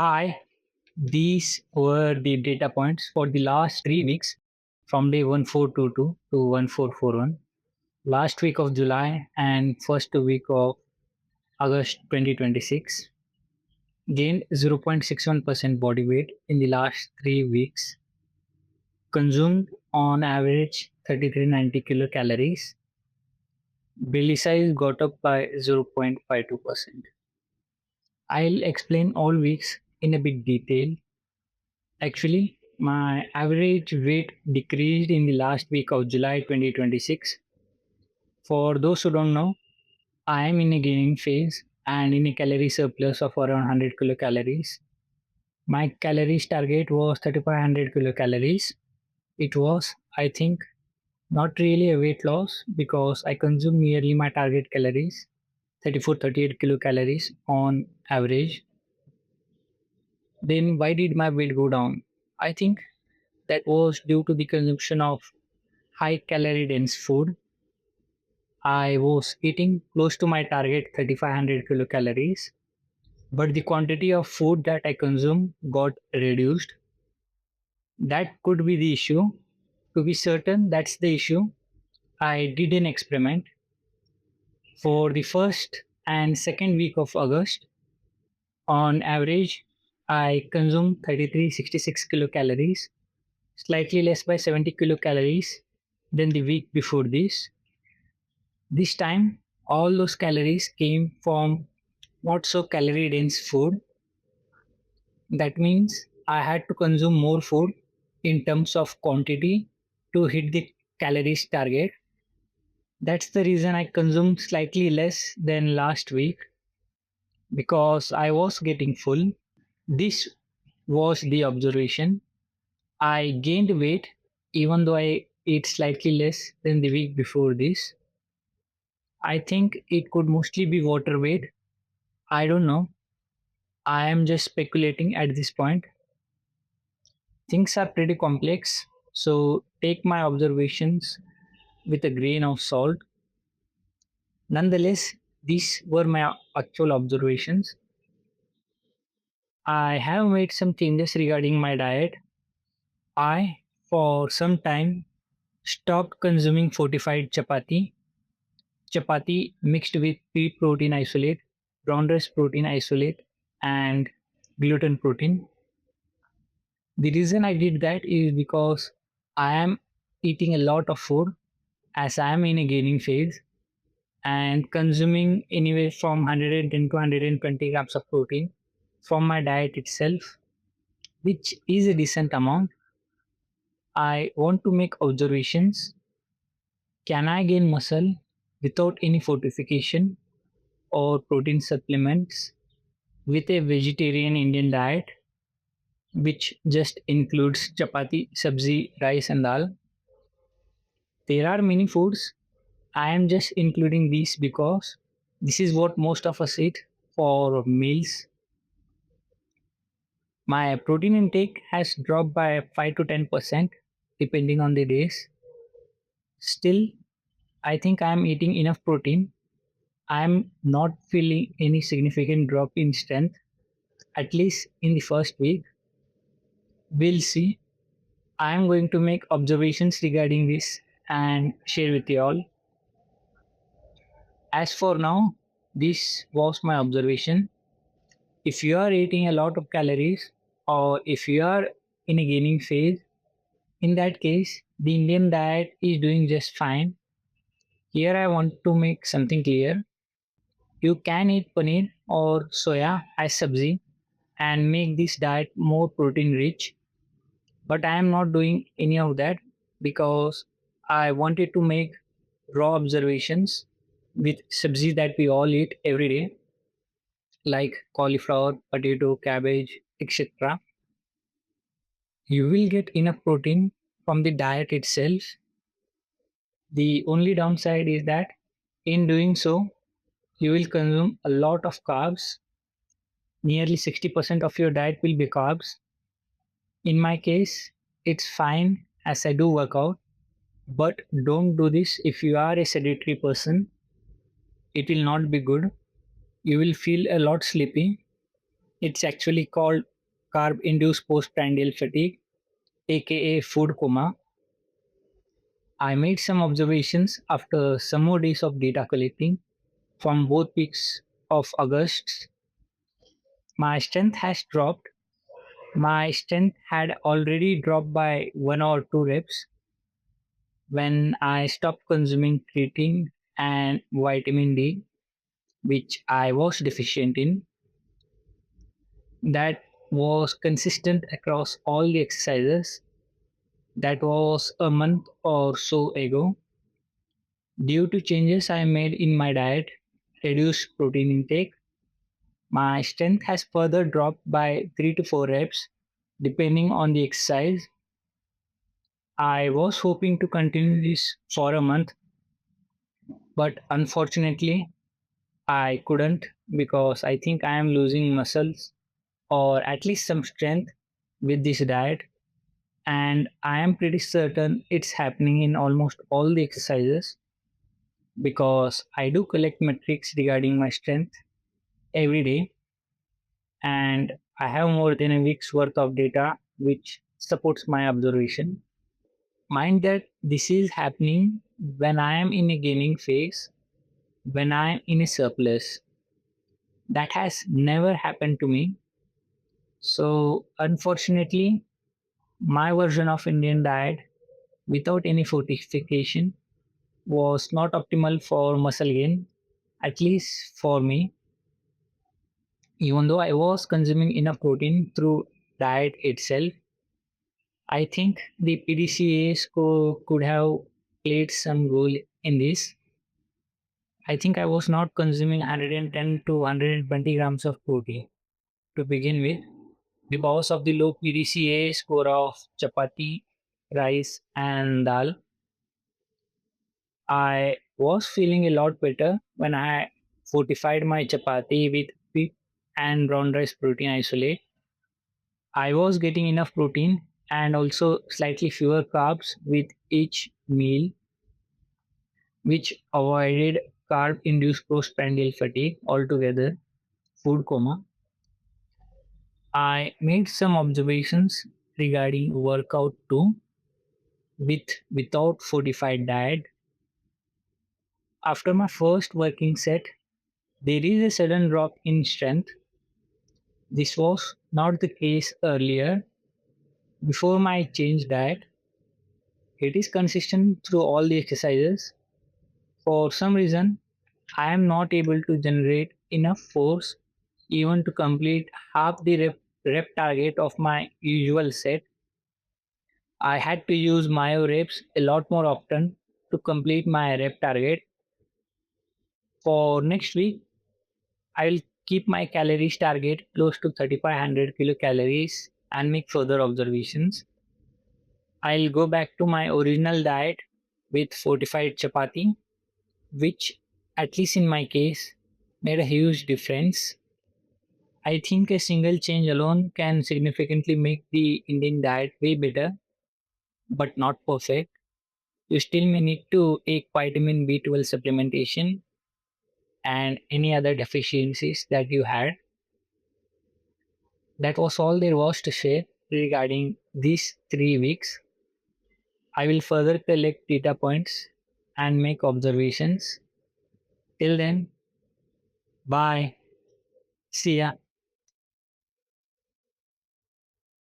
Hi, these were the data points for the last 3 weeks from day 1422 to 1441, last week of July and first week of August 2026. Gained 0.61% body weight in the last 3 weeks, consumed on average 3390 kilocalories, belly size got up by 0.52%. I'll explain all weeks in a bit detail. Actually, my average weight decreased in the last week of July 2026. For those who don't know, I am in a gaining phase and in a calorie surplus of around 100 kilocalories. My calories target was 3500 kilocalories. It was, I think, not really a weight loss because I consumed nearly my target calories, 34-38 kilocalories on average. Then why did my weight go down? I think that was due to the consumption of high calorie dense food. I was eating close to my target 3500 kilocalories, but the quantity of food that I consumed got reduced. That could be the issue. To be certain, that's the issue. I did an experiment for the first and second week of August. On average, I consumed 3366 kilocalories, slightly less by 70 kilocalories than the week before this. This time, all those calories came from not so calorie dense food. That means I had to consume more food in terms of quantity to hit the calories target. That's the reason I consumed slightly less than last week because I was getting full. This was the observation. I gained weight even though I ate slightly less than the week before this. I think it could mostly be water weight. I don't know. I am just speculating at this point. Things are pretty complex, so take my observations with a grain of salt. Nonetheless, these were my actual observations. I have made some changes regarding my diet. I, for some time, stopped consuming fortified chapati mixed with pea protein isolate, brown rice protein isolate, and gluten protein. The reason I did that is because I am eating a lot of food as I am in a gaining phase and consuming anywhere from 110 to 120 grams of protein from my diet itself, which is a decent amount. I want to make observations. Can I gain muscle without any fortification or protein supplements with a vegetarian Indian diet, which just includes chapati, sabzi, rice, and dal? There are many foods. I am just including these because this is what most of us eat for meals. My protein intake has dropped by 5 to 10% depending on the days. Still, I think I am eating enough protein. I am not feeling any significant drop in strength, at least in the first week. We'll see. I am going to make observations regarding this and share with you all. As for now, this was my observation. If you are eating a lot of calories or if you are in a gaining phase, in that case, the Indian diet is doing just fine. Here I want to make something clear. You can eat paneer or soya as sabzi and make this diet more protein rich, but I am not doing any of that because I wanted to make raw observations with sabzi that we all eat every day, like cauliflower, potato, cabbage, etc. You will get enough protein from the diet itself. The only downside is that in doing so, you will consume a lot of carbs. Nearly 60% of your diet will be carbs. In my case, it's fine as I do work out, but don't do this if you are a sedentary person. It will not be good. You will feel a lot sleepy. It's actually called carb induced postprandial fatigue, aka food coma. I made some observations after some more days of data collecting from both weeks of August. My strength has dropped. My strength had already dropped by 1 or 2 reps when I stopped consuming creatine and vitamin D, which I was deficient in. That was consistent across all the exercises. That was a month or so ago. Due to changes I made in my diet, reduced protein intake, my strength has further dropped by 3 to 4 reps depending on the exercise. I was hoping to continue this for a month, but unfortunately, I couldn't because I think I am losing muscles or at least some strength with this diet, and I am pretty certain it's happening in almost all the exercises because I do collect metrics regarding my strength every day, and I have more than a week's worth of data which supports my observation. Mind that this is happening when I am in a gaining phase, when I am in a surplus. That has never happened to me. So, unfortunately, my version of Indian diet without any fortification was not optimal for muscle gain, at least for me. Even though I was consuming enough protein through diet itself, I think the PDCAs could have played some role in this. I think I was not consuming 110 to 120 grams of protein to begin with because of the low PDCA score of chapati, rice, and dal. I was feeling a lot better when I fortified my chapati with wheat and brown rice protein isolate. I was getting enough protein and also slightly fewer carbs with each meal, which avoided carb induced postprandial fatigue altogether, food coma. I made some observations regarding workout too, without fortified diet. After my first working set, there is a sudden drop in strength. This was not the case earlier. Before my change diet, it is consistent through all the exercises. For some reason, I am not able to generate enough force even to complete half the rep target of my usual set. I had to use myo reps a lot more often to complete my rep target. For next week, I'll keep my calories target close to 3500 kilocalories and make further observations. I'll go back to my original diet with fortified chapati, which, at least in my case, made a huge difference. I think a single change alone can significantly make the Indian diet way better, but not perfect. You still may need to take vitamin B12 supplementation and any other deficiencies that you had. That was all there was to share regarding these 3 weeks. I will further collect data points and make observations. Till then, bye. See ya.